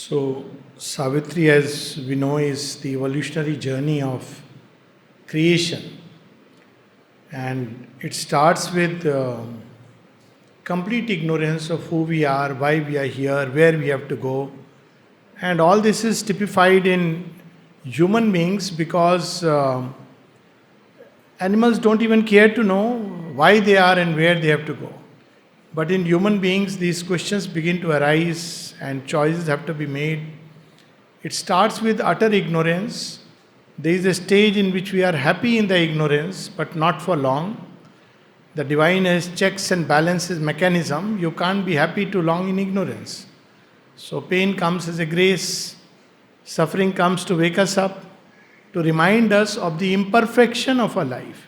So, Savitri, as we know, is the evolutionary journey of creation. And it starts with complete ignorance of who we are, why we are here, where we have to go. And all this is typified in human beings because animals don't even care to know why they are and where they have to go. But in human beings, these questions begin to arise and choices have to be made. It starts with utter ignorance. There is a stage in which we are happy in the ignorance, but not for long. The divine has checks and balances mechanism. You can't be happy too long in ignorance. So pain comes as a grace. Suffering comes to wake us up, to remind us of the imperfection of our life.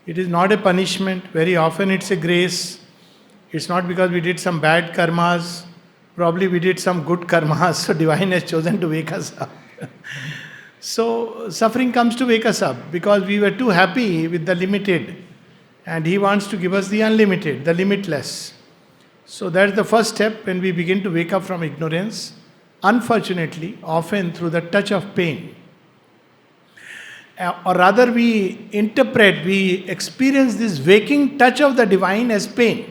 It is not a punishment. Very often it's a grace. It's not because we did some bad karmas. Probably we did some good karmas. So divine has chosen to wake us up. So suffering comes to wake us up because we were too happy with the limited. And he wants to give us the unlimited, the limitless. So that's the first step when we begin to wake up from ignorance. Unfortunately, often through the touch of pain. Or rather we experience this waking touch of the divine as pain.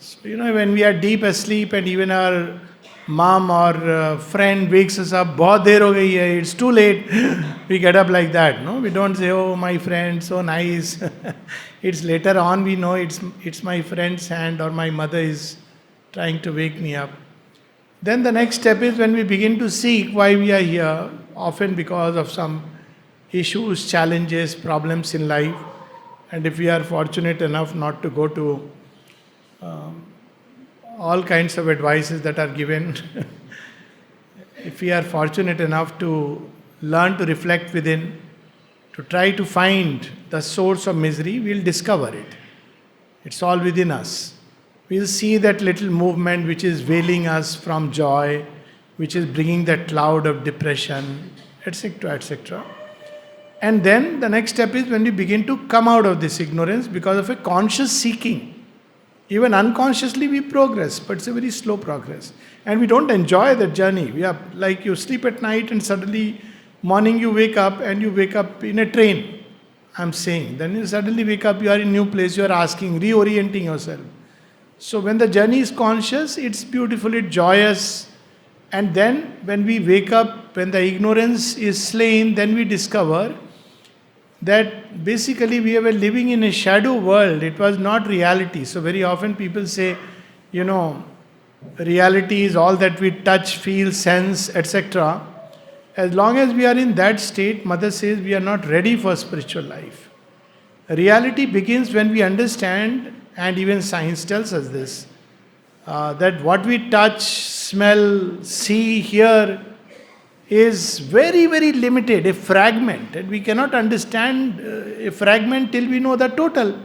So, when we are deep asleep and even our mom or friend wakes us up, bahut der ho gayi hai, it's too late, we get up like that. No, we don't say, oh my friend, so nice. It's later on we know it's my friend's hand or my mother is trying to wake me up. Then the next step is when we begin to seek why we are here, often because of some issues, challenges, problems in life. And if we are fortunate enough not to go to all kinds of advices that are given, if we are fortunate enough to learn to reflect within, to try to find the source of misery, we'll discover it. It's all within us. We'll see that little movement which is veiling us from joy, which is bringing that cloud of depression, etc., etc. And then the next step is when we begin to come out of this ignorance because of a conscious seeking. Even unconsciously we progress, but it's a very slow progress. And we don't enjoy the journey. We are like you sleep at night and suddenly morning you wake up and you wake up in a train. I'm saying. Then you suddenly wake up, you are in a new place, you are asking, reorienting yourself. So when the journey is conscious, it's beautiful, it's joyous. And then when we wake up, when the ignorance is slain, then we discover that basically we were living in a shadow world. It was not reality. So very often people say, reality is all that we touch, feel, sense, etc. As long as we are in that state, Mother says we are not ready for spiritual life. Reality begins when we understand, and even science tells us this, that what we touch, smell, see, hear is very, very limited, a fragment. And we cannot understand a fragment till we know the total.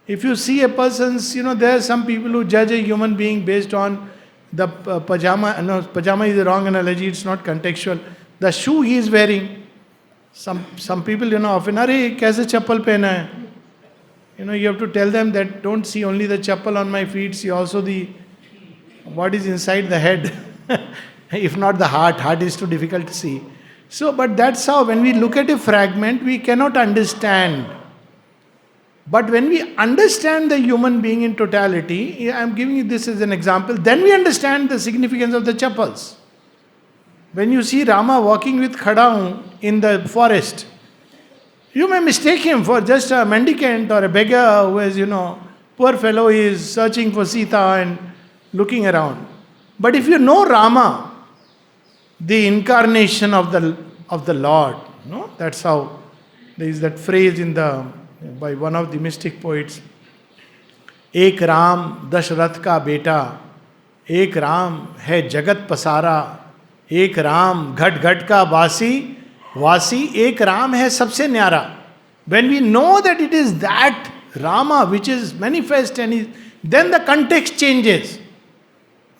If you see a person's, there are some people who judge a human being based on the pajama. No, pajama is the wrong analogy, it's not contextual. The shoe he is wearing. Some people, often, arey, kaise chappal pehna hai? You have to tell them that don't see only the chappal on my feet, see also what is inside the head. If not the heart. Heart is too difficult to see. So, but that's how when we look at a fragment, we cannot understand. But when we understand the human being in totality, I'm giving you this as an example, then we understand the significance of the chappals. When you see Rama walking with Khadaun in the forest, you may mistake him for just a mendicant or a beggar who is, poor fellow, he is searching for Sita and looking around. But if you know Rama, the incarnation of the Lord, that's how there is that phrase by one of the mystic poets, Ek Ram Dashrath ka beta, Ek Ram hai jagat pasara, Ek Ram ghat ghat ka Vasi, Ek Ram hai sabse nyara. When we know that it is that Rama which is manifest, then the context changes.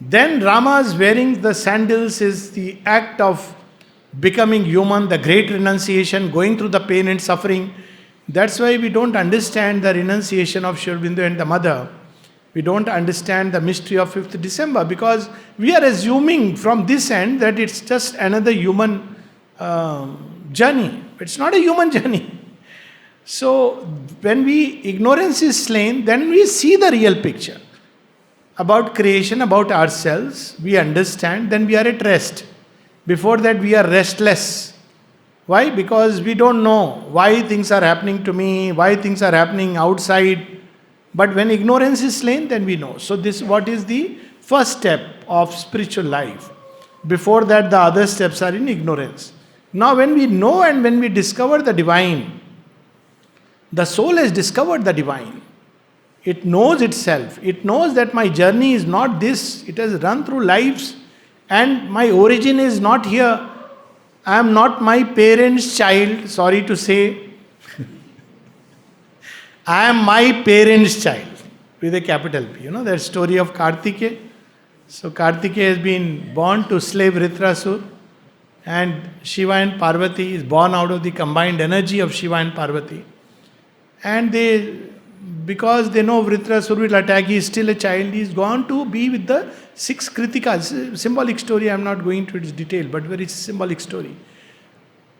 Then Rama's wearing the sandals is the act of becoming human, the great renunciation, going through the pain and suffering. That's why we don't understand the renunciation of Shri Aurobindo and the mother. We don't understand the mystery of 5th December because we are assuming from this end that it's just another human journey. It's not a human journey. So, when ignorance is slain, then we see the real picture about creation, about ourselves. We understand, then we are at rest. Before that, we are restless. Why? Because we don't know why things are happening to me, why things are happening outside. But when ignorance is slain, then we know. So, this what is the first step of spiritual life. Before that, the other steps are in ignorance. Now, when we know and when we discover the divine, the soul has discovered the divine. It knows itself. It knows that my journey is not this. It has run through lives and my origin is not here. I am not my parents' child, sorry to say. I am my parents' child with a capital P. You know that story of Kartikeya? So Kartikeya has been born to slave Ritrasur, and Shiva and Parvati is born out of the combined energy of Shiva and Parvati. And because they know Vritrasur will attack, he is still a child, he is gone to be with the 6 Kritikas. Symbolic story, I am not going into its detail, but very symbolic story.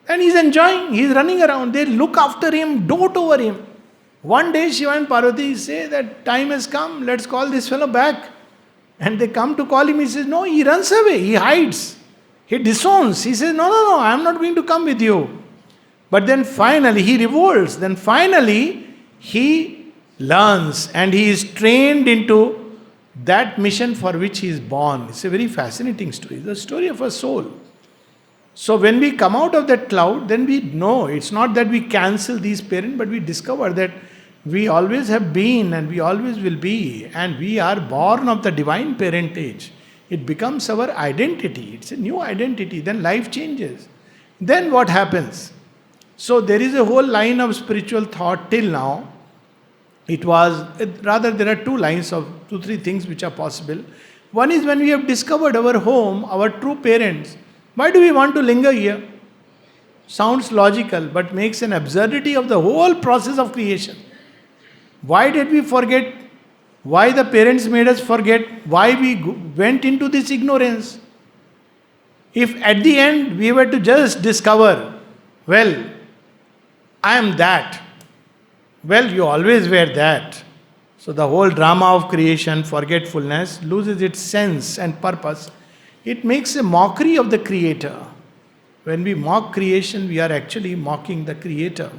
And he is enjoying, he is running around, they look after him, dote over him. One day Shiva and Parvati say that time has come, let's call this fellow back. And they come to call him, he says, no, he runs away, he hides. He disowns, he says, no, I am not going to come with you. But then finally he revolts. Then finally he learns and he is trained into that mission for which he is born. It's a very fascinating story. It's the story of a soul. So when we come out of that cloud, then we know it's not that we cancel these parents, but we discover that we always have been and we always will be, and we are born of the divine parentage. It becomes our identity. It's a new identity. Then life changes. Then what happens? So there is a whole line of spiritual thought till now. There are 2 lines of 2-3 things which are possible. One is when we have discovered our home, our true parents. Why do we want to linger here? Sounds logical, but makes an absurdity of the whole process of creation. Why did we forget? Why the parents made us forget? Why we went into this ignorance? If at the end we were to just discover, well, I am that. Well, you always were that. So the whole drama of creation, forgetfulness, loses its sense and purpose. It makes a mockery of the Creator. When we mock creation, we are actually mocking the Creator.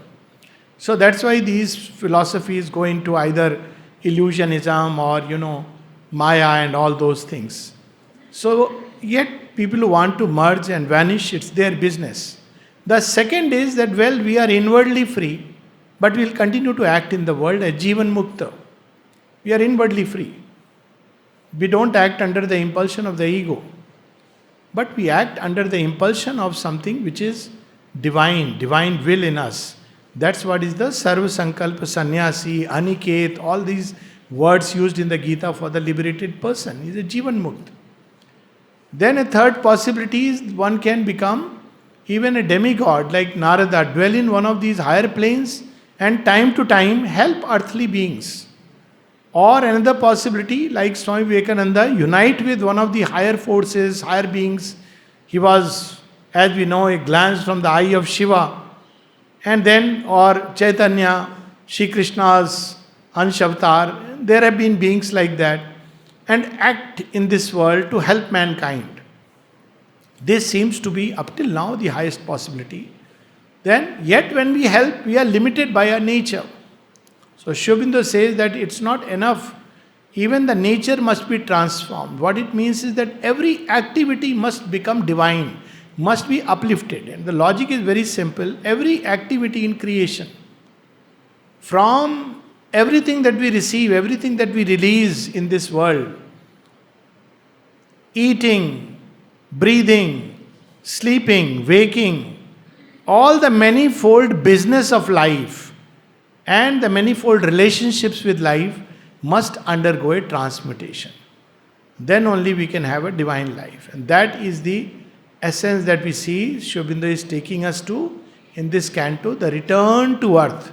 So that's why these philosophies go into either illusionism or, Maya and all those things. So yet people who want to merge and vanish, it's their business. The second is that, we are inwardly free, but we'll continue to act in the world as Jivan Mukta. We are inwardly free. We don't act under the impulsion of the ego, but we act under the impulsion of something which is divine will in us. That's what is the Sarva Sankalpa Sannyasi, Aniket, all these words used in the Gita for the liberated person. He is a Jivan Mukta. Then a third possibility is one can become even a demigod like Narada, dwell in one of these higher planes and time to time help earthly beings. Or another possibility, like Swami Vivekananda, unite with one of the higher forces, higher beings. He was, as we know, a glance from the eye of Shiva. And then, or Chaitanya, Shri Krishna's Ansh Avatar, there have been beings like that, and act in this world to help mankind. This seems to be, up till now, the highest possibility. Then, yet when we help, we are limited by our nature. So, Sri Aurobindo says that it's not enough. Even the nature must be transformed. What it means is that every activity must become divine, must be uplifted. And the logic is very simple. Every activity in creation, from everything that we receive, everything that we release in this world, eating, breathing, sleeping, waking, all the manifold business of life and the manifold relationships with life must undergo a transmutation. Then only we can have a divine life. And that is the essence that we see Sri Aurobindo is taking us to in this canto, the return to earth.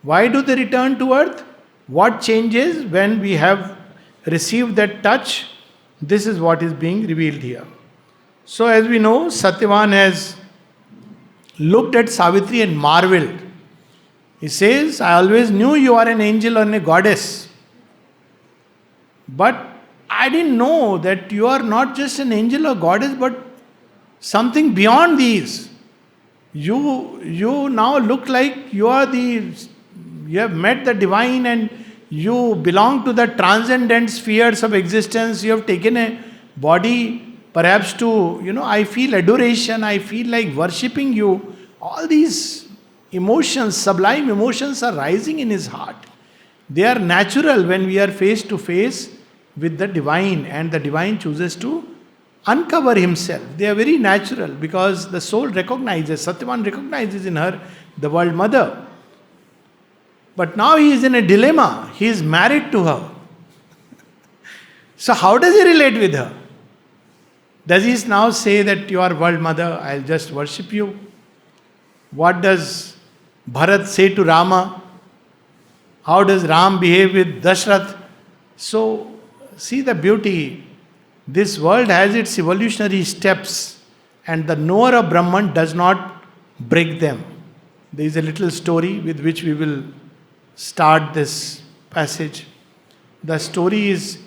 Why do they return to earth? What changes when we have received that touch. This is what is being revealed here. So, as we know, Satyavan has looked at Savitri and marveled. He says, I always knew you are an angel and a goddess. But I didn't know that you are not just an angel or goddess, but something beyond these. You now look like you have met the divine and you belong to the transcendent spheres of existence. You have taken a body perhaps to, I feel adoration, I feel like worshipping you. All these emotions, sublime emotions are rising in his heart. They are natural when we are face to face with the divine and the divine chooses to uncover himself. They are very natural because the soul recognizes, Satyavan recognizes in her the world mother. But now he is in a dilemma. He is married to her. So how does he relate with her? Does he now say that you are world mother, I'll just worship you? What does Bharat say to Rama? How does Ram behave with Dashrath? So, see the beauty. This world has its evolutionary steps and the knower of Brahman does not break them. There is a little story with which we will start this passage. The story is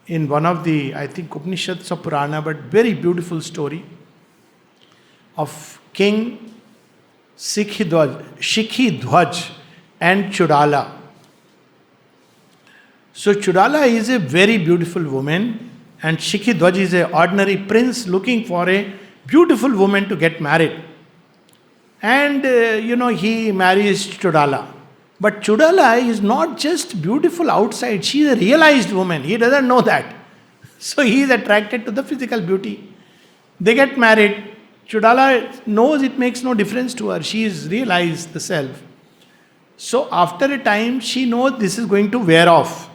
in one of the, I think, Upanishads or Purana, but very beautiful story of King Shikhidhwaj and Chudala. So Chudala is a very beautiful woman and Shikhidhwaj is an ordinary prince looking for a beautiful woman to get married. And he marries Chudala. But Chudala is not just beautiful outside, she is a realized woman. He doesn't know that. So he is attracted to the physical beauty. They get married. Chudala knows it makes no difference to her. She is realized the self. So after a time, she knows this is going to wear off.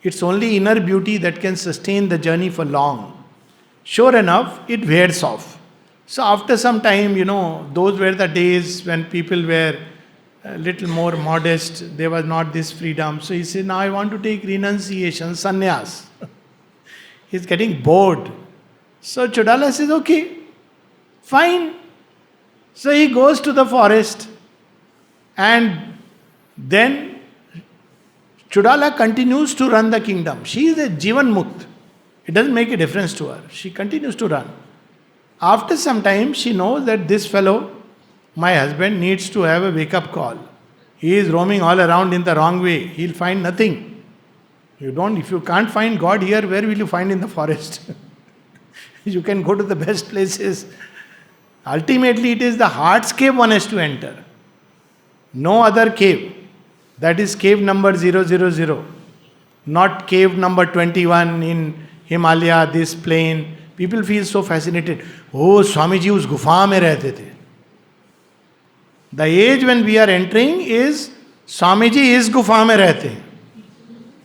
It's only inner beauty that can sustain the journey for long. Sure enough, it wears off. So after some time, those were the days when people were a little more modest. There was not this freedom. So he said, now I want to take renunciation, sannyas. He's getting bored. So Chudala says, okay, fine. So he goes to the forest and then Chudala continues to run the kingdom. She is a Jivan Mukt. It doesn't make a difference to her. She continues to run. After some time, she knows that this fellow, my husband, needs to have a wake-up call. He is roaming all around in the wrong way. He'll find nothing. If you can't find God here, where will you find in the forest? You can go to the best places. Ultimately, it is the heart's cave one has to enter. No other cave. That is cave number 000. Not cave number 21 in Himalaya, this plain. People feel so fascinated. Oh, Swamiji us gufa mein rehte the. The age when we are entering is Swamiji is gufa mein rehte.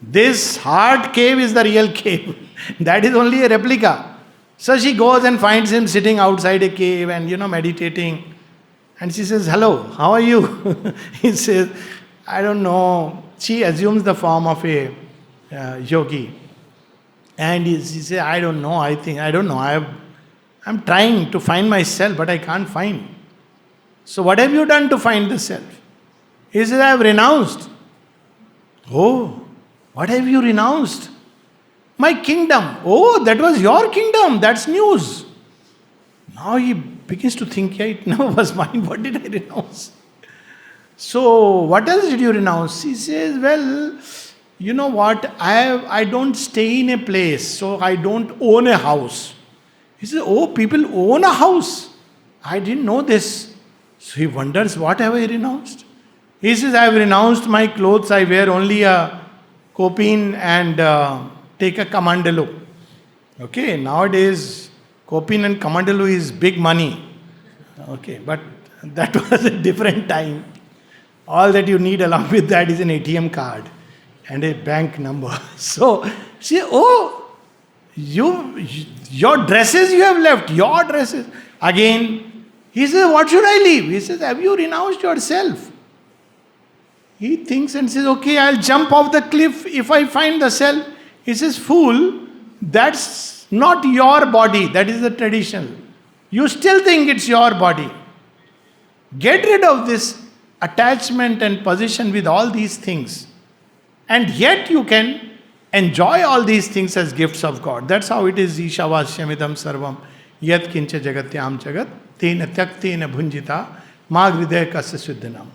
This heart cave is the real cave. That is only a replica. So she goes and finds him sitting outside a cave and meditating. And she says, hello, how are you? He says, I don't know. She assumes the form of a yogi. And she says, I don't know. I'm trying to find myself, but I can't find. So what have you done to find the self? He says, I have renounced. Oh, what have you renounced? My kingdom. Oh, that was your kingdom. That's news. Now he begins to think, yeah, it never was mine. What did I renounce? So, what else did you renounce? He says, well, you know what? I don't stay in a place, so I don't own a house. He says, oh, people own a house. I didn't know this. So he wonders, what have I renounced? He says, I have renounced my clothes. I wear only a kopin and take a kamandalu. Okay, nowadays, kopin and kamandalu is big money. Okay, but that was a different time. All that you need along with that is an ATM card and a bank number. So, see, oh, your dresses you have left, your dresses. Again, he says, what should I leave? He says, have you renounced yourself? He thinks and says, okay, I'll jump off the cliff if I find the self. He says, fool, that's not your body. That is the tradition. You still think it's your body. Get rid of this attachment and position with all these things. And yet you can enjoy all these things as gifts of God. That's how it is. Ishavasyamidam sarvam yat kincha jagatyam jagat tena tyaktena bhunjita ma hridaya kasya suddhanam.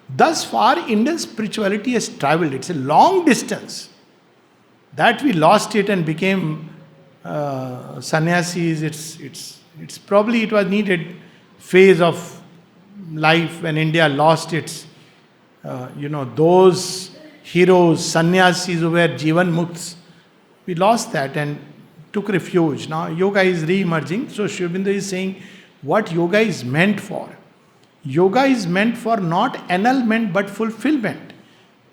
Thus far, Indian spirituality has traveled. It's a long distance. That we lost it and became sannyasis. It's probably it was needed phase of life when India lost its, those heroes, sannyasis who were jivan mukts. We lost that and took refuge. Now yoga is re-emerging. So Sri Aurobindo is saying what yoga is meant for. Yoga is meant for not annulment but fulfillment.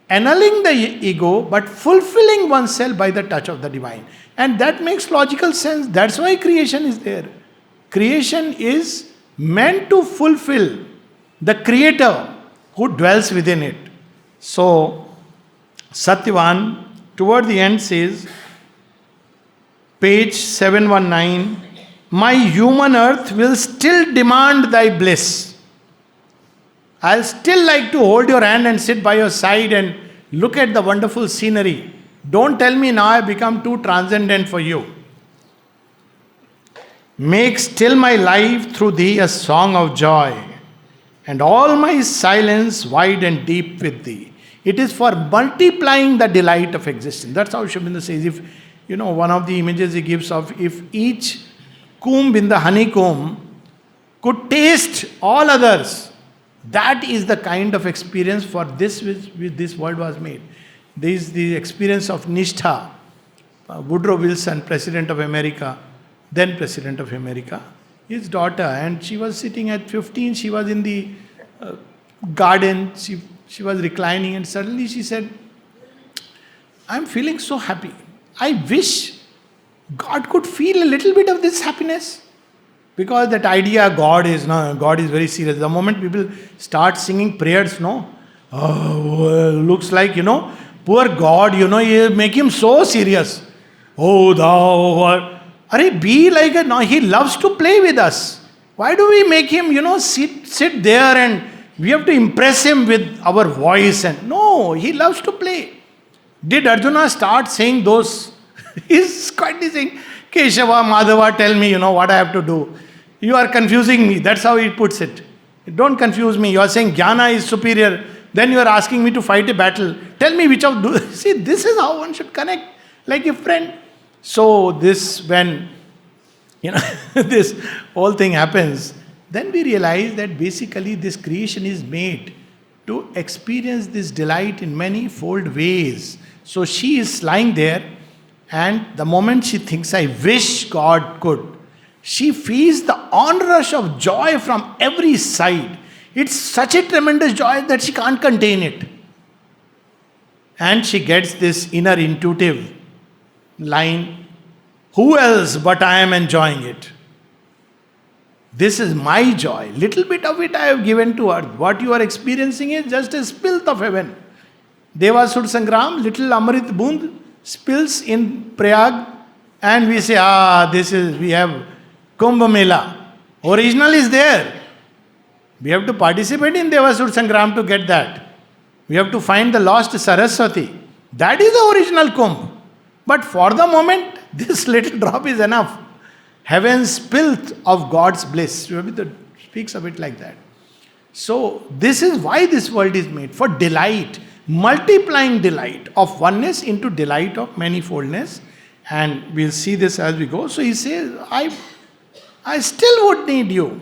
Annulling the ego but fulfilling oneself by the touch of the divine. And that makes logical sense. That's why creation is there. Creation is meant to fulfill the creator who dwells within it. So Satyavan toward the end says, page 719, my human earth will still demand thy bliss. I'll still like to hold your hand and sit by your side and look at the wonderful scenery. Don't tell me now I've become too transcendent for you. Make still my life through thee a song of joy, and all my silence wide and deep with thee. It is for multiplying the delight of existence. That's how Sri Aurobindo says. If, one of the images he gives of, if each comb in the honeycomb could taste all others, that is the kind of experience for this which this world was made. This is the experience of Nishtha. Woodrow Wilson, President of America, then President of America, his daughter, and she was sitting at 15, she was in the garden, she was reclining, and suddenly she said, I'm feeling so happy. I wish God could feel a little bit of this happiness. Because that idea God is very serious. The moment people start singing prayers, looks like, poor God, you make him so serious. Oh, thou art. Be like a, no, he loves to play with us. Why do we make him, sit there and we have to impress him with our voice? And no, he loves to play. Did Arjuna start saying those? He's quietly saying, Keshava, Madhava, tell me, what I have to do. You are confusing me. That's how he puts it. Don't confuse me. You are saying Jnana is superior. Then you are asking me to fight a battle. Tell me which of those. See, this is how one should connect. Like a friend. So this, when, this whole thing happens, then we realize that basically this creation is made to experience this delight in many-fold ways. So she is lying there, and the moment she thinks, I wish God could, she feels the onrush of joy from every side. It's such a tremendous joy that she can't contain it. And she gets this inner intuitive line, who else but I am enjoying it? This is my joy. Little bit of it I have given to earth. What you are experiencing is just a spilth of heaven. Devasur Sangram, little Amrit Bund spills in Prayag, and we say, we have Kumbh Mela. Original is there. We have to participate in Devasur Sangram to get that. We have to find the lost Saraswati. That is the original Kumbh. But for the moment, this little drop is enough. Heaven's filth of God's bliss. Rabindranath speaks of it like that. So, this is why this world is made, for delight, multiplying delight of oneness into delight of manifoldness. And we'll see this as we go. So he says, I still would need you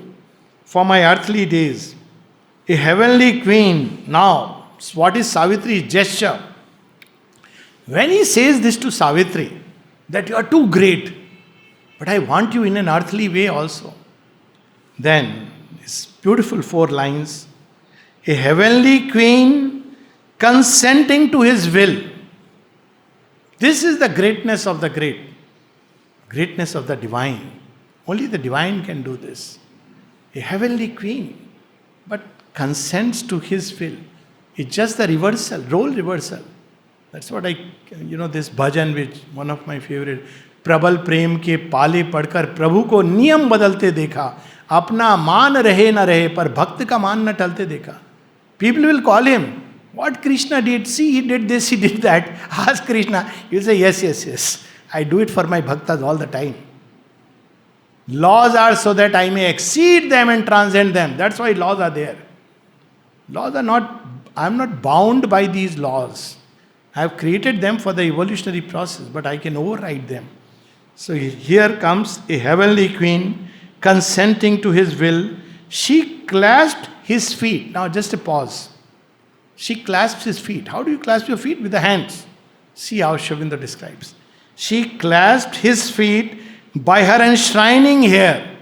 for my earthly days. A heavenly queen. Now, what is Savitri's gesture? When he says this to Savitri, that you are too great, but I want you in an earthly way also. Then, this beautiful 4 lines. A heavenly queen consenting to his will. This is the greatness of the great. Greatness of the divine. Only the divine can do this. A heavenly queen, but consents to his will. It's just the reversal, role reversal. That's what this bhajan, which one of my favorite, प्रबल प्रेम के पाले पढ़कर प्रभु को नियम बदलते देखा, अपना मान रहे न रहे पर भक्त का मान न टलते देखा. People will call him, what Krishna did, see he did this, he did that, ask Krishna, he will say yes, yes, yes, I do it for my bhaktas all the time. Laws are so that I may exceed them and transcend them. That's why laws are there. Laws are not, I am not bound by these laws. I have created them for the evolutionary process, but I can override them. So here comes a heavenly queen consenting to his will. She clasped his feet. Now just a pause. She clasps his feet. How do you clasp your feet? With the hands. See how Shavinda describes. She clasped his feet by her enshrining hair.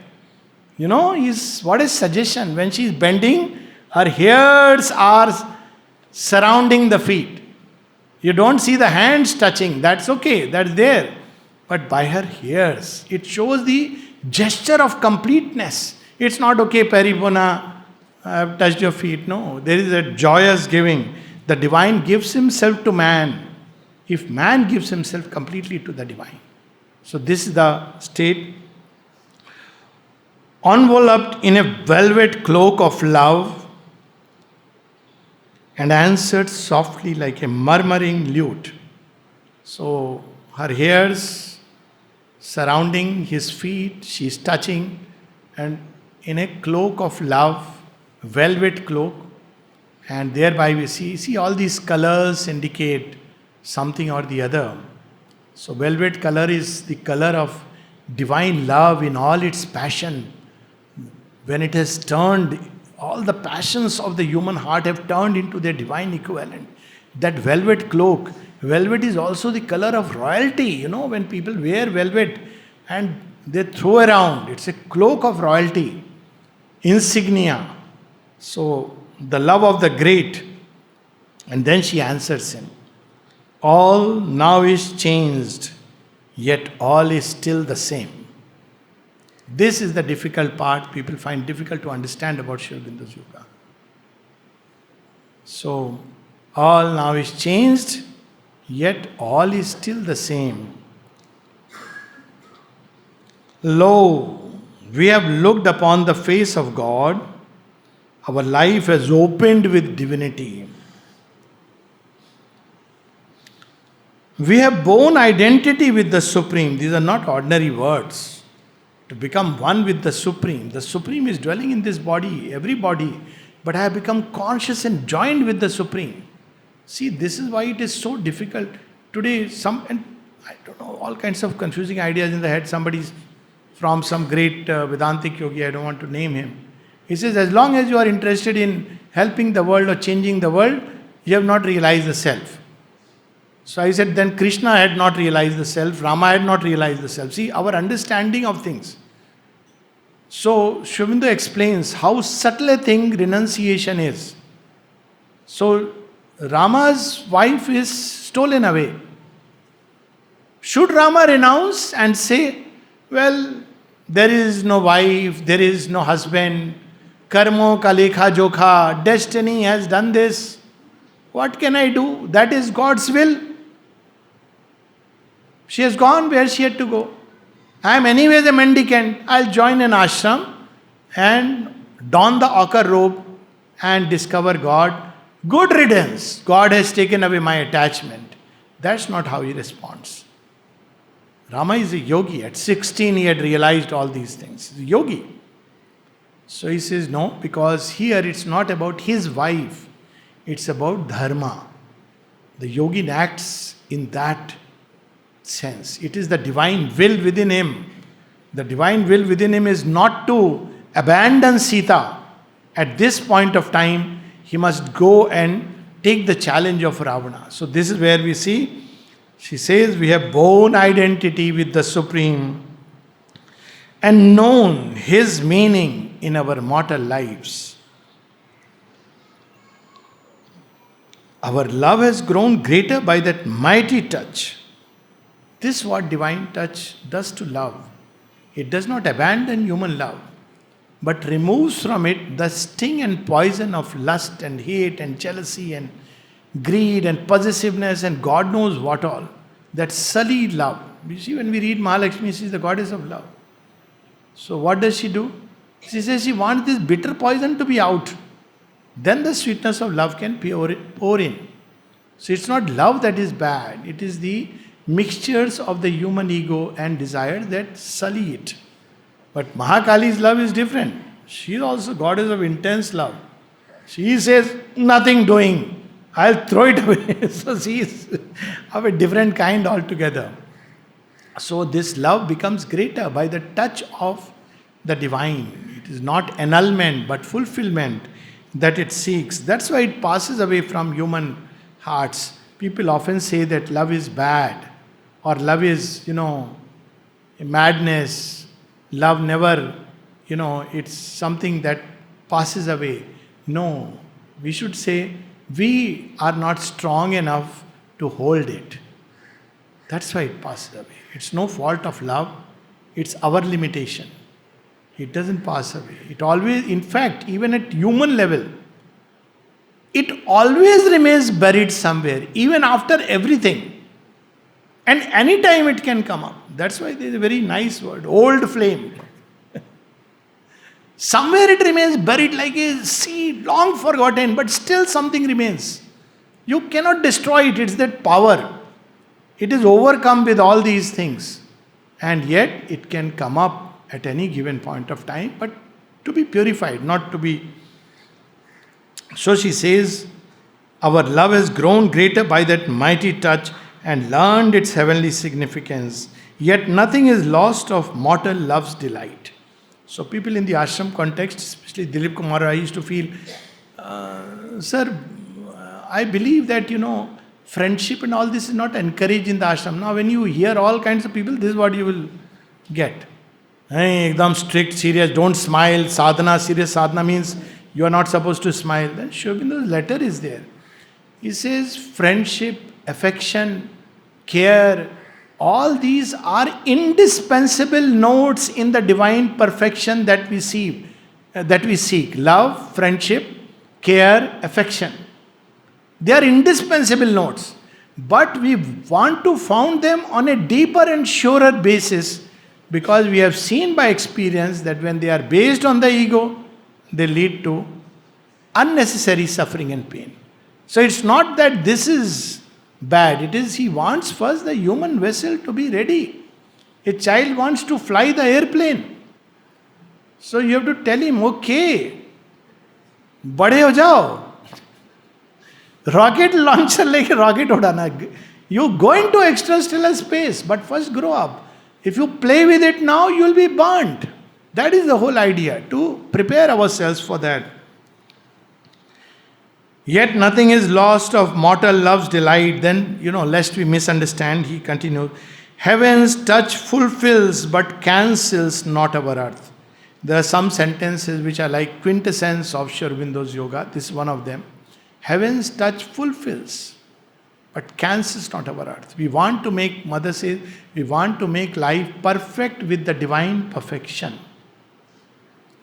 What is suggestion? When she is bending, her hairs are surrounding the feet. You don't see the hands touching. That's okay. That's there. But by her hairs, it shows the gesture of completeness. It's not okay, Paripuna, I have touched your feet. No, there is a joyous giving. The divine gives himself to man, if man gives himself completely to the divine. So this is the state. Enveloped in a velvet cloak of love and answered softly like a murmuring lute. So her hairs surrounding his feet, she is touching, and in a cloak of love, velvet cloak, and thereby we see all these colors indicate something or the other. So velvet color is the color of divine love in all its passion. When it has turned, all the passions of the human heart have turned into their divine equivalent. That velvet cloak, velvet is also the color of royalty. When people wear velvet and they throw around, it's a cloak of royalty, insignia. So the love of the great. And then she answers him. All now is changed, yet all is still the same. This is the difficult part people find difficult to understand about Sri Aurobindo's yoga. So, all now is changed, yet all is still the same. Lo, we have looked upon the face of God, our life has opened with divinity. We have borne identity with the Supreme. These are not ordinary words. To become one with the Supreme. The Supreme is dwelling in this body, every body. But I have become conscious and joined with the Supreme. See, this is why it is so difficult. Today, and I don't know, all kinds of confusing ideas in the head. Somebody's from some great Vedantic yogi, I don't want to name him. He says, as long as you are interested in helping the world or changing the world, you have not realized the self. So I said, then Krishna had not realized the self, Rama had not realized the self. See, our understanding of things. So Sri Aurobindo explains how subtle a thing renunciation is. So Rama's wife is stolen away. Should Rama renounce and say, well, there is no wife, there is no husband, karmo ka lekha jokha, destiny has done this. What can I do? That is God's will. She has gone where she had to go. I am anyways a mendicant. I'll join an ashram and don the ochre robe and discover God. Good riddance. God has taken away my attachment. That's not how he responds. Rama is a yogi. At 16 he had realized all these things. He's a yogi. So he says no, because here it's not about his wife. It's about dharma. The yogin acts in that sense. It is the divine will within him. The divine will within him is not to abandon Sita. At this point of time, he must go and take the challenge of Ravana. So this is where we see, she says, we have borne identity with the Supreme and known his meaning in our mortal lives. Our love has grown greater by that mighty touch. This is what divine touch does to love. It does not abandon human love, but removes from it the sting and poison of lust and hate and jealousy and greed and possessiveness and God knows what all. That sullied love. You see, when we read Mahalakshmi, she is the goddess of love. So what does she do? She says she wants this bitter poison to be out. Then the sweetness of love can pour in. So it's not love that is bad. It is the mixtures of the human ego and desire that sully it. But Mahakali's love is different. She is also goddess of intense love. She says, nothing doing. I'll throw it away. So she is of a different kind altogether. So this love becomes greater by the touch of the divine. It is not annulment but fulfillment that it seeks. That's why it passes away from human hearts. People often say that love is bad or love is, a madness. Love never, it's something that passes away. No, we should say we are not strong enough to hold it. That's why it passes away. It's no fault of love, it's our limitation. It doesn't pass away. It always, in fact, even at human level, it always remains buried somewhere, even after everything. And anytime it can come up. That's why there is a very nice word, old flame. Somewhere it remains buried like a seed, long forgotten, but still something remains. You cannot destroy it, it's that power. It is overcome with all these things. And yet it can come up at any given point of time, but to be purified, not to be. So she says, our love has grown greater by that mighty touch and learned its heavenly significance. Yet nothing is lost of mortal love's delight. So people in the ashram context, especially Dilip Kumar, I used to feel, sir, I believe that, friendship and all this is not encouraged in the ashram. Now when you hear all kinds of people, this is what you will get. Hey, ekdam strict, serious, don't smile, sadhana, serious sadhana means you are not supposed to smile. Then Sri Aurobindo's letter is there. He says friendship, affection, care, all these are indispensable notes in the divine perfection that we seek. Love, friendship, care, affection. They are indispensable notes. But we want to found them on a deeper and surer basis because we have seen by experience that when they are based on the ego, they lead to unnecessary suffering and pain. So it's not that this is bad. It is he wants first the human vessel to be ready. A child wants to fly the airplane. So you have to tell him, okay, बड़े हो जाओ. Rocket launcher लेके rocket उड़ाना. You go into extrastellar space, but first grow up. If you play with it now, you will be burnt. That is the whole idea, to prepare ourselves for that. Yet nothing is lost of mortal love's delight. Then, lest we misunderstand, he continues, heaven's touch fulfills but cancels not our earth. There are some sentences which are like quintessence of Sri Aurobindo's yoga. This is one of them. Heaven's touch fulfills but cancels not our earth. We want to make, Mother says, we want to make life perfect with the divine perfection.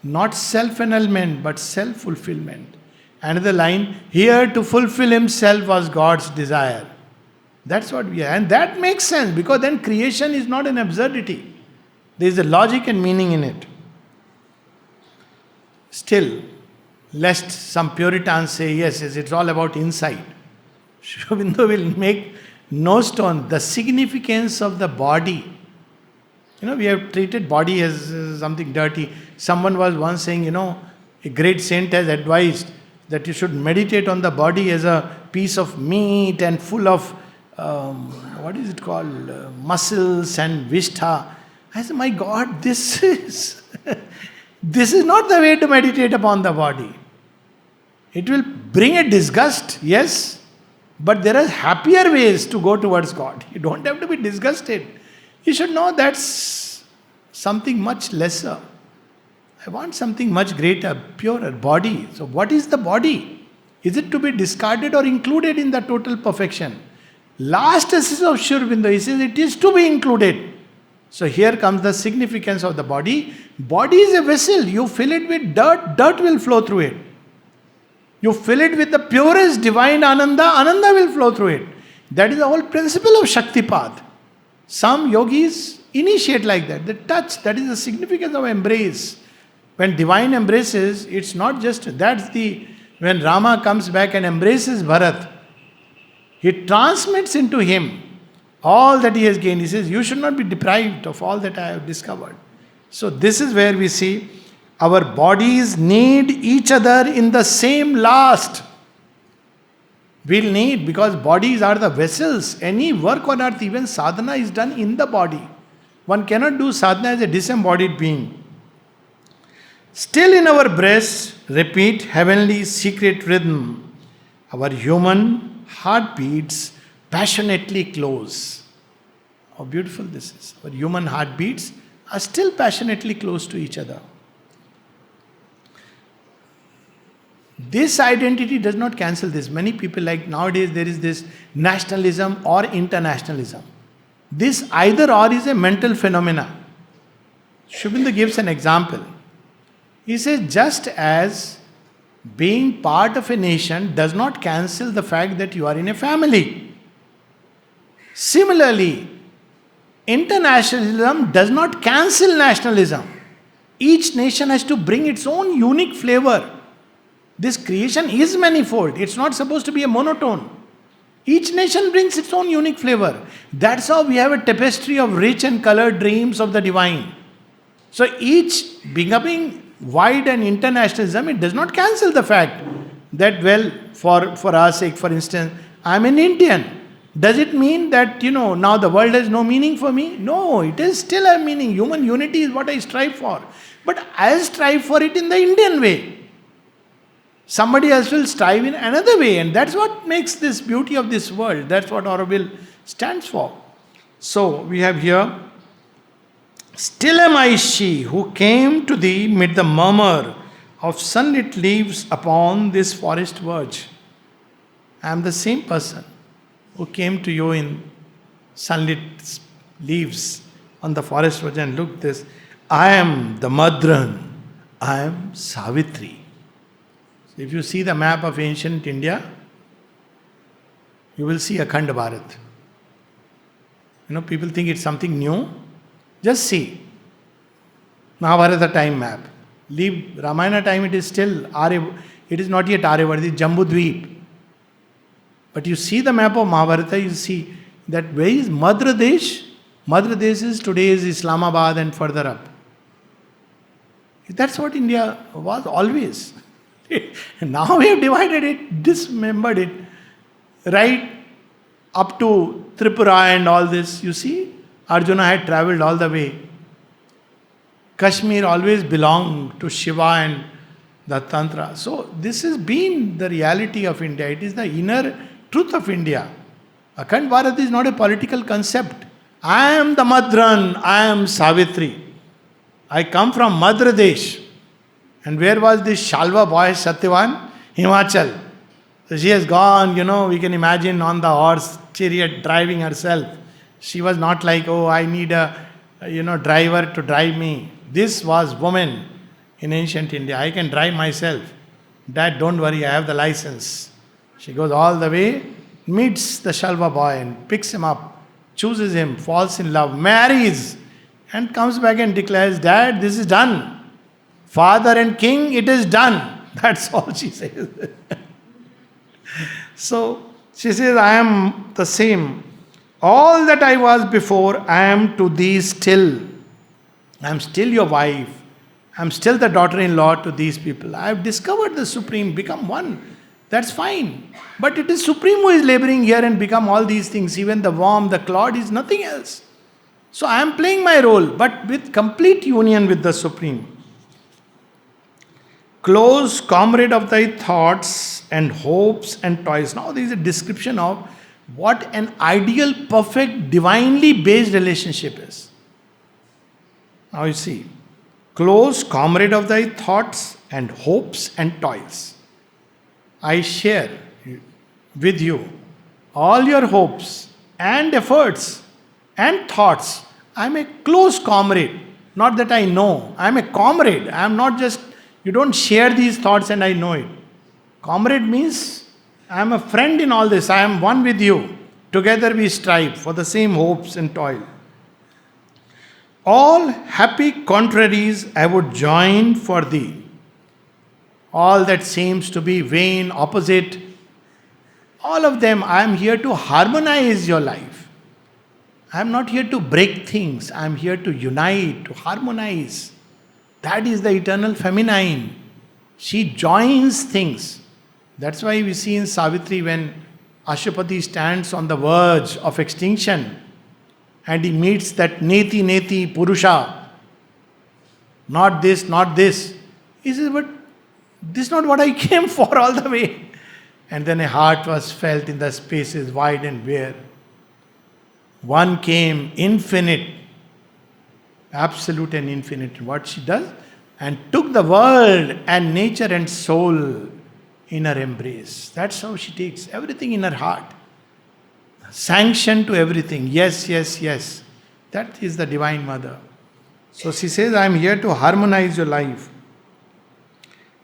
Not self-annulment but self-fulfillment. Another line, here to fulfill himself was God's desire. That's what we are. And that makes sense because then creation is not an absurdity. There is a logic and meaning in it. Still, lest some Puritans say, yes, it's all about insight. Sri Aurobindo will make no stone the significance of the body. We have treated body as something dirty. Someone was once saying, a great saint has advised that you should meditate on the body as a piece of meat and full of, muscles and vishtha. I said, my God, this is not the way to meditate upon the body. It will bring a disgust, yes, but there are happier ways to go towards God. You don't have to be disgusted. You should know that's something much lesser. I want something much greater, purer, body. So what is the body? Is it to be discarded or included in the total perfection? Last essence of Sri Aurobindo, he says it is to be included. So here comes the significance of the body. Body is a vessel. You fill it with dirt, dirt will flow through it. You fill it with the purest divine Ananda, Ananda will flow through it. That is the whole principle of Shaktipat. Some yogis initiate like that. The touch, that is the significance of embrace. When divine embraces, it's not just, when Rama comes back and embraces Bharat, he transmits into him all that he has gained. He says, you should not be deprived of all that I have discovered. So this is where we see our bodies need each other in the same last. We'll need, because bodies are the vessels. Any work on earth, even sadhana, is done in the body. One cannot do sadhana as a disembodied being. Still in our breasts, repeat heavenly secret rhythm. Our human heartbeats passionately close. How beautiful this is. Our human heartbeats are still passionately close to each other. This identity does not cancel this. Many people, like nowadays, there is this nationalism or internationalism. This either or is a mental phenomena. Shubindu gives an example. He says, just as being part of a nation does not cancel the fact that you are in a family. Similarly, internationalism does not cancel nationalism. Each nation has to bring its own unique flavor. This creation is manifold. It's not supposed to be a monotone. Each nation brings its own unique flavor. That's how we have a tapestry of rich and colored dreams of the divine. So each becoming wide and internationalism, it does not cancel the fact that, well, for our sake, for instance, I'm an Indian. Does it mean that, now the world has no meaning for me? No, it is still a meaning. Human unity is what I strive for. But I'll strive for it in the Indian way. Somebody else will strive in another way, and that's what makes this beauty of this world. That's what Aurobill stands for. So, we have here, still am I she who came to thee mid the murmur of sunlit leaves upon this forest verge. I am the same person who came to you in sunlit leaves on the forest verge, and look this, I am the Madran, I am Savitri. If you see the map of ancient India, you will see Akhand Bharat. People think it's something new. Just see. Mahabharata time map. Leave Ramayana time, it is still it is not yet Aryavart, it is Jambudweep. But you see the map of Mahabharata, you see that where is Madhya Desh? Madhya Desh is today is Islamabad and further up. That's what India was always. Now we have divided it, dismembered it, right up to Tripura and all this. You see, Arjuna had travelled all the way. Kashmir always belonged to Shiva and the Tantra. So this has been the reality of India. It is the inner truth of India. Akhand Bharat is not a political concept. I am the Madran, I am Savitri. I come from Madhya Desh. And where was this Shalva boy, Satyavan? Himachal. So she has gone, we can imagine on the horse chariot driving herself. She was not like, oh, I need a, driver to drive me. This was woman in ancient India. I can drive myself. Dad, don't worry, I have the license. She goes all the way, meets the Shalva boy and picks him up, chooses him, falls in love, marries, and comes back and declares, Dad, this is done. Father and king, it is done. That's all she says. So, she says, I am the same. All that I was before, I am to thee still. I am still your wife. I am still the daughter-in-law to these people. I have discovered the Supreme, become one. That's fine. But it is Supreme who is laboring here and become all these things. Even the worm, the clod is nothing else. So I am playing my role, but with complete union with the Supreme. Close comrade of thy thoughts and hopes and toys. Now there is a description of what an ideal, perfect, divinely based relationship is. Now you see, close comrade of thy thoughts and hopes and toils. I share with you all your hopes and efforts and thoughts. I am a close comrade. Not that I know. I am a comrade. I am not just, you don't share these thoughts and I know it. Comrade means I am a friend in all this. I am one with you. Together we strive for the same hopes and toil. All happy contraries I would join for thee. All that seems to be vain, opposite, all of them, I am here to harmonize your life. I am not here to break things. I am here to unite, to harmonize. That is the eternal feminine. She joins things. That's why we see in Savitri when Ashwapati stands on the verge of extinction and he meets that Neti Neti Purusha. Not this, not this. He says, but this is not what I came for all the way. And then a heart was felt in the spaces wide and bare. One came infinite, absolute and infinite. What she does? And took the world and nature and soul in her embrace. That's how she takes everything in her heart. Sanction to everything. Yes, yes, yes. That is the Divine Mother. So she says, I am here to harmonize your life.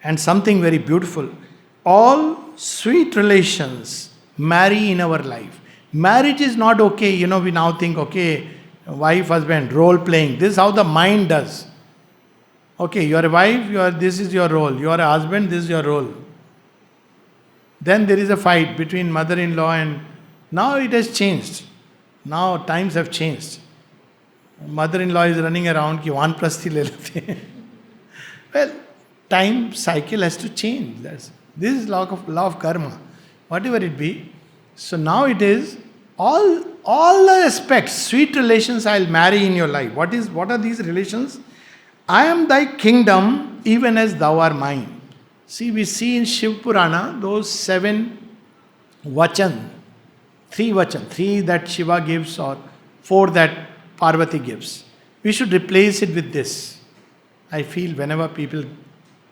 And something very beautiful. All sweet relations marry in our life. Marriage is not okay. We now think, okay, wife, husband, role playing. This is how the mind does. Okay, you are a wife, this is your role. You are a husband, this is your role. Then there is a fight between mother-in-law and now it has changed. Now times have changed. Mother-in-law is running around ki vanprasthi le lete. Well, time cycle has to change. This is law of karma. Whatever it be. So now it is all the aspects, sweet relations I'll marry in your life. What are these relations? I am thy kingdom even as thou art mine. See, we see in Shiv Purana those 7 vachan, 3 vachan, 3 that Shiva gives or 4 that Parvati gives. We should replace it with this. I feel whenever people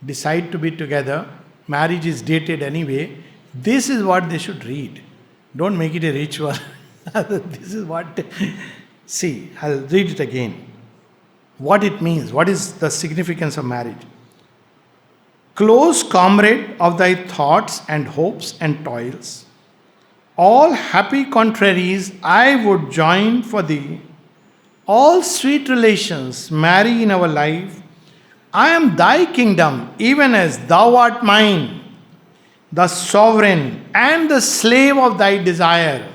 decide to be together, marriage is dated anyway, this is what they should read. Don't make it a ritual. This is what... See, I'll read it again. What it means, what is the significance of marriage. Close comrade of thy thoughts and hopes and toils, all happy contraries I would join for thee, all sweet relations marry in our life. I am thy kingdom even as thou art mine, the sovereign and the slave of thy desire,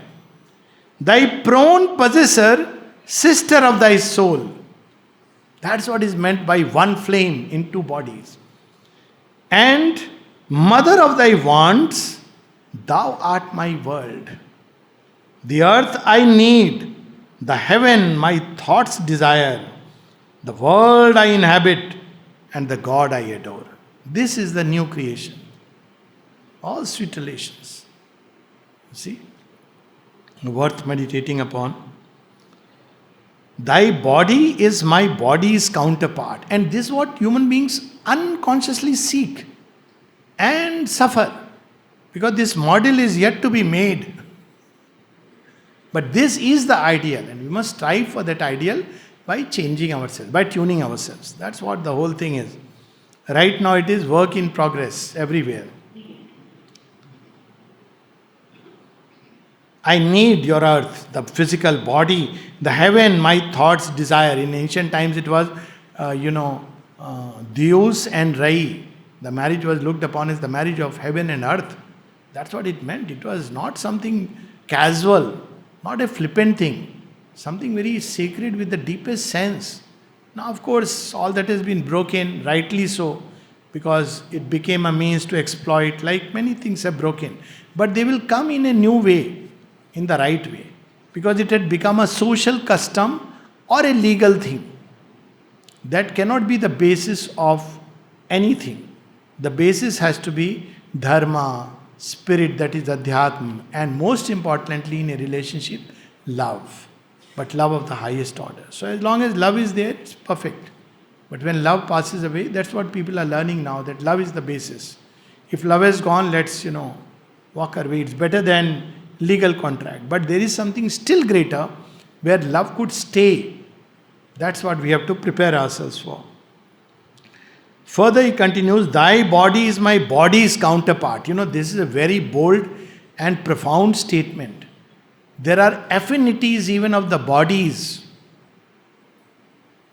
thy prone possessor, sister of thy soul. That's what is meant by one flame in 2 bodies. And mother of thy wants, thou art my world. The earth I need, the heaven my thoughts desire, the world I inhabit, and the God I adore. This is the new creation. All sweet relations. See? Worth meditating upon. Thy body is my body's counterpart. And this is what human beings unconsciously seek and suffer. Because this model is yet to be made. But this is the ideal. And we must strive for that ideal by changing ourselves, by tuning ourselves. That's what the whole thing is. Right now it is work in progress everywhere. I need your earth, the physical body, the heaven, my thoughts desire. In ancient times it was, Deus and Rai. The marriage was looked upon as the marriage of heaven and earth. That's what it meant. It was not something casual, not a flippant thing. Something very sacred with the deepest sense. Now, of course, all that has been broken, rightly so, because it became a means to exploit, like many things have broken. But they will come in a new way. In the right way, because it had become a social custom or a legal thing. That cannot be the basis of anything. The basis has to be dharma, spirit, that is adhyatma, and most importantly in a relationship, love. But love of the highest order. So as long as love is there, it's perfect. But when love passes away, that's what people are learning now, that love is the basis. If love has gone, let's, walk our way. It's better than legal contract. But there is something still greater where love could stay. That's what we have to prepare ourselves for. Further, he continues, thy body is my body's counterpart. This is a very bold and profound statement. There are affinities even of the bodies.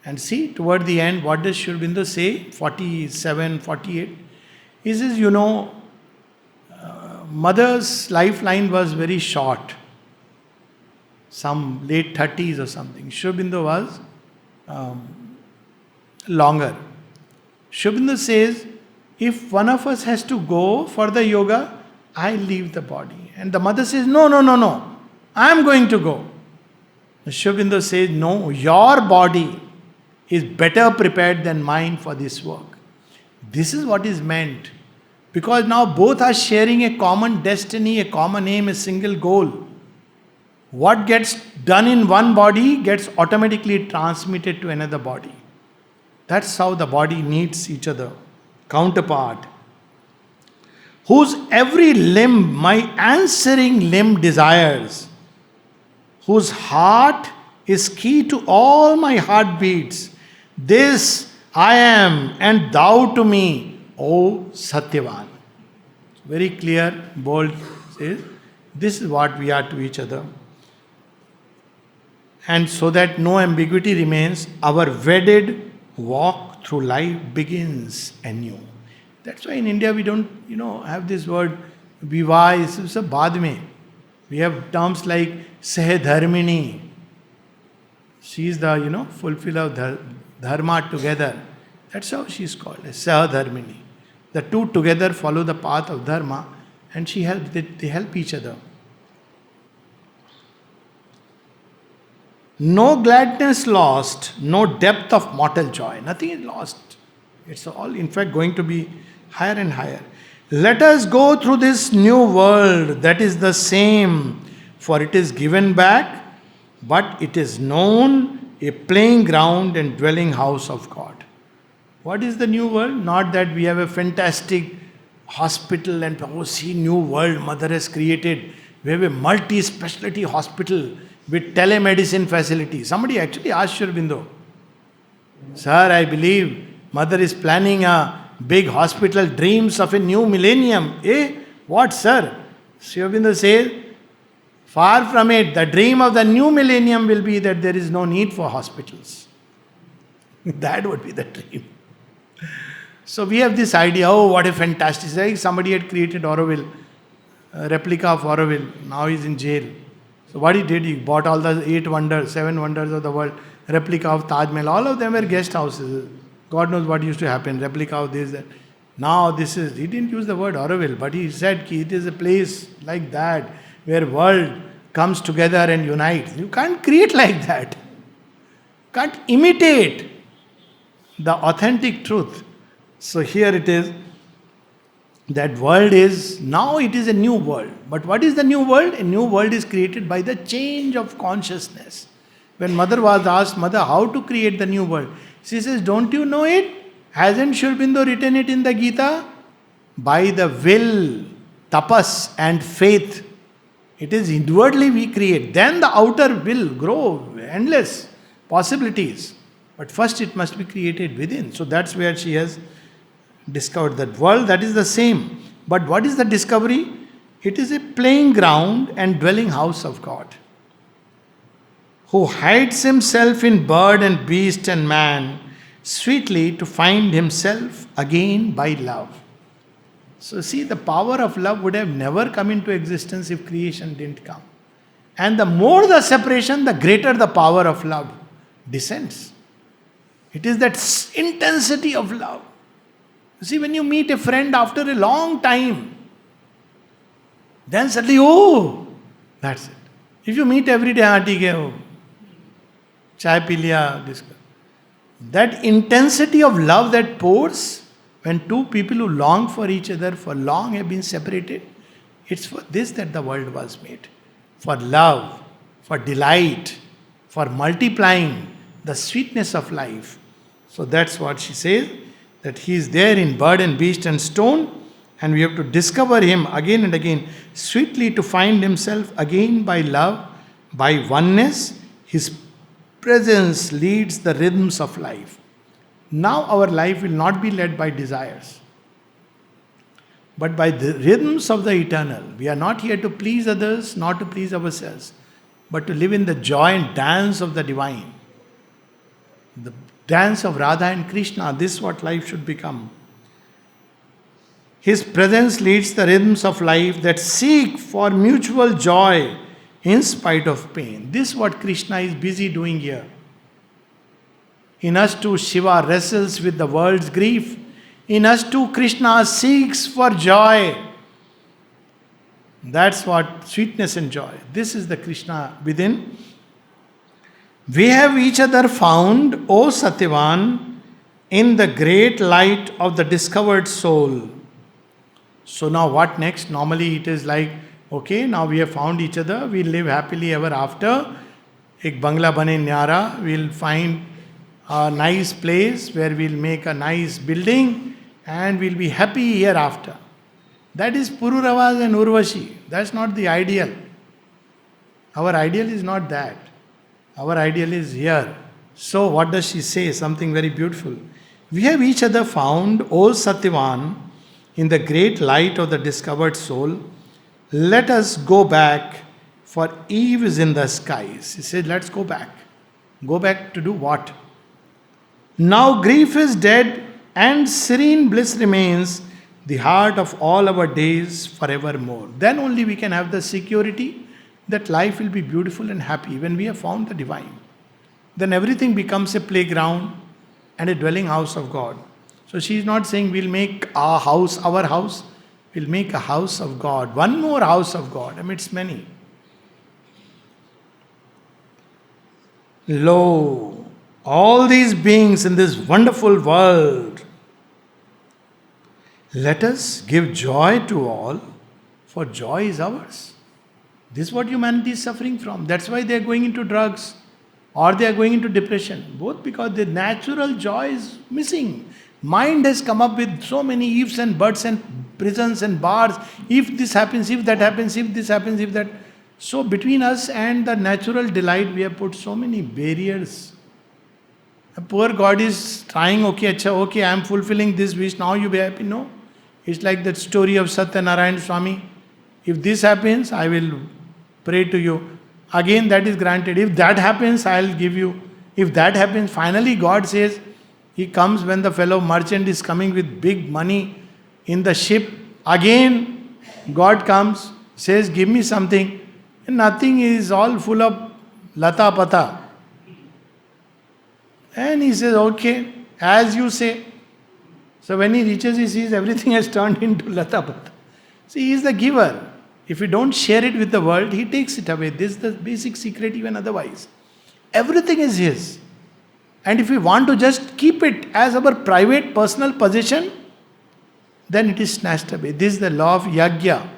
And see, toward the end, what does Sri Aurobindo say? 47, 48. He says, mother's lifeline was very short. Some late 30s or something. Sri Aurobindo was longer. Sri Aurobindo says, if one of us has to go for the yoga, I leave the body. And the mother says, no, I am going to go. Sri Aurobindo says, no, your body is better prepared than mine for this work. This is what is meant. Because now both are sharing a common destiny, a common aim, a single goal. What gets done in one body gets automatically transmitted to another body. That's how the body needs each other. Counterpart. Whose every limb my answering limb desires. Whose heart is key to all my heartbeats. This I am and thou to me, O Satyavan. Very clear, bold says, this is what we are to each other. And so that no ambiguity remains, our wedded walk through life begins anew. That's why in India we don't, have this word vivah, it's a baad mein. We have terms like sahadharmini. She is the, fulfill of dharma together. That's how she is called, as sahadharmini. The two together follow the path of dharma and they help each other. No gladness lost, no depth of mortal joy. Nothing is lost. It's all, in fact, going to be higher and higher. Let us go through this new world that is the same, for it is given back, but it is known, a playing ground and dwelling house of God. What is the new world? Not that we have a fantastic hospital and, see, new world Mother has created. We have a multi-specialty hospital with telemedicine facility. Somebody actually asked Sri Aurobindo, sir, I believe Mother is planning a big hospital, dreams of a new millennium. What, sir? Sri Aurobindo says, far from it. The dream of the new millennium will be that there is no need for hospitals. That would be the dream. So we have this idea, what a fantastic, like somebody had created Auroville, a replica of Auroville. Now he's in jail. So what he did, he bought all the 7 wonders of the world, replica of Taj Mahal. All of them were guest houses. God knows what used to happen, replica of this, that. Now he didn't use the word Auroville, but he said it is a place like that, where world comes together and unites. You can't create like that. You can't imitate the authentic truth. So here it is, that world is, now it is a new world. But what is the new world? A new world is created by the change of consciousness. When Mother was asked, Mother, how to create the new world? She says, don't you know it? Hasn't Sri Aurobindo written it in the Gita? By the will, tapas and faith. It is inwardly we create. Then the outer will grow, endless possibilities. But first it must be created within. So that's where she has discovered that world that is the same. But what is the discovery? It is a playing ground and dwelling house of God, who hides himself in bird and beast and man, sweetly to find himself again by love. So see, the power of love would have never come into existence if creation didn't come. And the more the separation, the greater the power of love descends. It is that intensity of love. See, when you meet a friend after a long time, then suddenly, that's it. If you meet every day, chai pi liya, that intensity of love that pours, when two people who long for each other for long have been separated, it's for this that the world was made. For love, for delight, for multiplying the sweetness of life. So that's what she says, that he is there in bird and beast and stone, and we have to discover him again and again, sweetly to find himself again by love, by oneness. His presence leads the rhythms of life. Now our life will not be led by desires, but by the rhythms of the eternal. We are not here to please others, not to please ourselves, but to live in the joy and dance of the divine. The dance of Radha and Krishna, this is what life should become. His presence leads the rhythms of life that seek for mutual joy in spite of pain. This is what Krishna is busy doing here. In us too, Shiva wrestles with the world's grief. In us too, Krishna seeks for joy. That's what sweetness and joy. This is the Krishna within. We have each other found, O Satyavan, in the great light of the discovered soul. So now what next? Normally it is like, okay, now we have found each other, we'll live happily ever after. Ek bangla bane nyara, we'll find a nice place where we'll make a nice building and we'll be happy hereafter. That is Pururavas and Urvashi. That's not the ideal. Our ideal is not that. Our ideal is here. So what does she say? Something very beautiful. We have each other found, O Satyavan, in the great light of the discovered soul. Let us go back, for eve is in the skies. He said, let's go back. Go back to do what? Now grief is dead and serene bliss remains the heart of all our days forevermore. Then only we can have the security that life will be beautiful and happy when we have found the divine. Then everything becomes a playground and a dwelling house of God. So she is not saying we'll make our house. We'll make a house of God. One more house of God amidst many. Lo, all these beings in this wonderful world, let us give joy to all, for joy is ours. This is what humanity is suffering from. That's why they are going into drugs or they are going into depression. Both because the natural joy is missing. Mind has come up with so many ifs and buts and prisons and bars. If this happens, if that happens, if this happens, if that. So between us and the natural delight, we have put so many barriers. A poor God is trying, okay, I am fulfilling this wish, now you be happy. No. It's like that story of Satyanarayan Swami. If this happens, I will pray to you. Again, that is granted. If that happens, I'll give you. If that happens, finally God says, he comes when the fellow merchant is coming with big money in the ship. Again, God comes, says, give me something. And nothing is all full of lata pata. And he says, okay, as you say. So when he reaches, he sees everything has turned into lata pata. See, he is the giver. If we don't share it with the world, he takes it away. This is the basic secret even otherwise. Everything is his. And if we want to just keep it as our private personal possession, then it is snatched away. This is the law of yagya.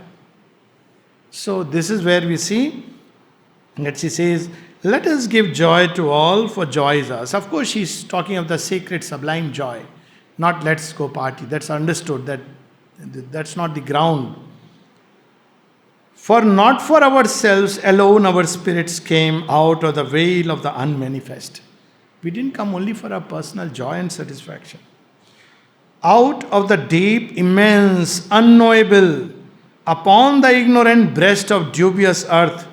So this is where we see that she says, let us give joy to all, for joy is ours. Of course, she's talking of the sacred, sublime joy. Not let's go party. That's understood. That's not the ground. For not for ourselves alone our spirits came out of the veil of the unmanifest. We didn't come only for our personal joy and satisfaction. Out of the deep, immense, unknowable, upon the ignorant breast of dubious earth,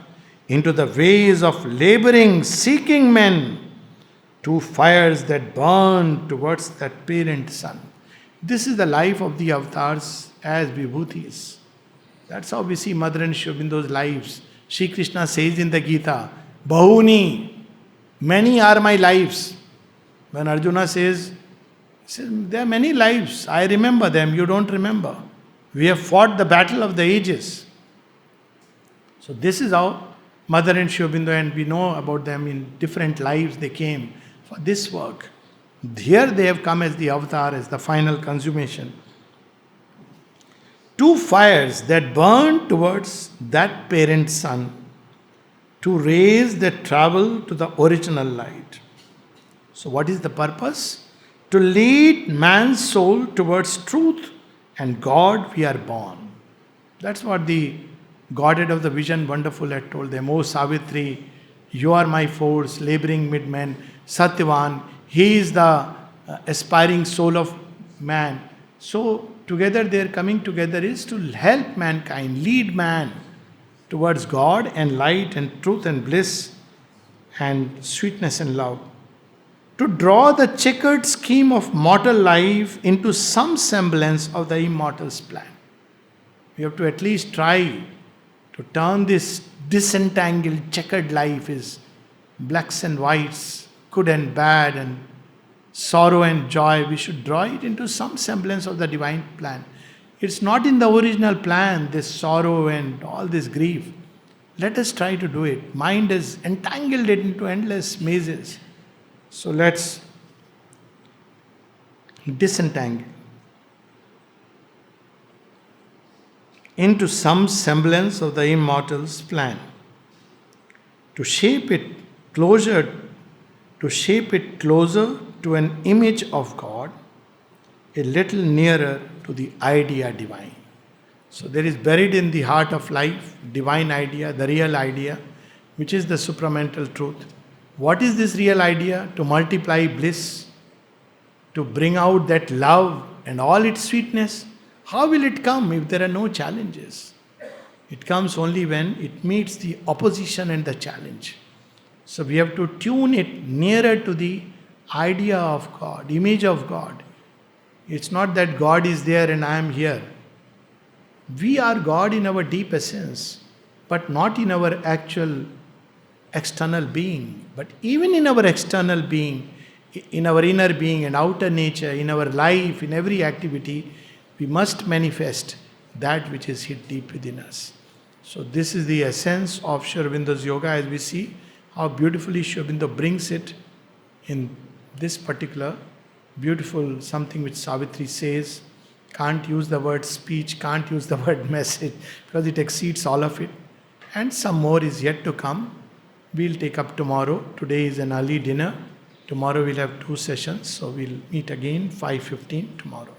into the ways of laboring, seeking men, two fires that burn towards that parent sun. This is the life of the avatars as vibhutis. That's how we see Mother and Sri Aurobindo's lives. Sri Krishna says in the Gita, Bahuni, many are my lives. When Arjuna says, there are many lives. I remember them, you don't remember. We have fought the battle of the ages. So this is how Mother and Sri Aurobindo, and we know about them in different lives they came for this work. Here they have come as the avatar, as the final consummation. Two fires that burn towards that parent sun, two rays that travel to the original light. So what is the purpose? To lead man's soul towards truth and God we are born. That's what the Godhead of the Vision Wonderful had told them. O Savitri, you are my force, laboring mid men. Satyavan, he is the aspiring soul of man. So together their coming together is to help mankind, lead man towards God and light and truth and bliss and sweetness and love. To draw the checkered scheme of mortal life into some semblance of the immortal's plan. We have to at least try to turn this disentangled, checkered life is blacks and whites, good and bad, and sorrow and joy. We should draw it into some semblance of the divine plan. It's not in the original plan, this sorrow and all this grief. Let us try to do it. Mind has entangled it into endless mazes. So let's disentangle into some semblance of the immortal's plan. To shape it closer, to an image of God, a little nearer to the idea divine. So there is buried in the heart of life, divine idea, the real idea, which is the supramental truth. What is this real idea? To multiply bliss, to bring out that love and all its sweetness. How will it come if there are no challenges? It comes only when it meets the opposition and the challenge. So we have to tune it nearer to the idea of God, image of God. It's not that God is there and I am here. We are God in our deep essence, but not in our actual external being. But even in our external being, in our inner being and outer nature, in our life, in every activity, we must manifest that which is hid deep within us. So this is the essence of Sri Aurobindo's yoga, as we see how beautifully Sri Aurobindo brings it in this particular beautiful something which Savitri says. Can't use the word speech, can't use the word message, because it exceeds all of it. And some more is yet to come. We'll take up tomorrow. Today is an early dinner. Tomorrow we'll have 2 sessions. So we'll meet again 5:15 tomorrow.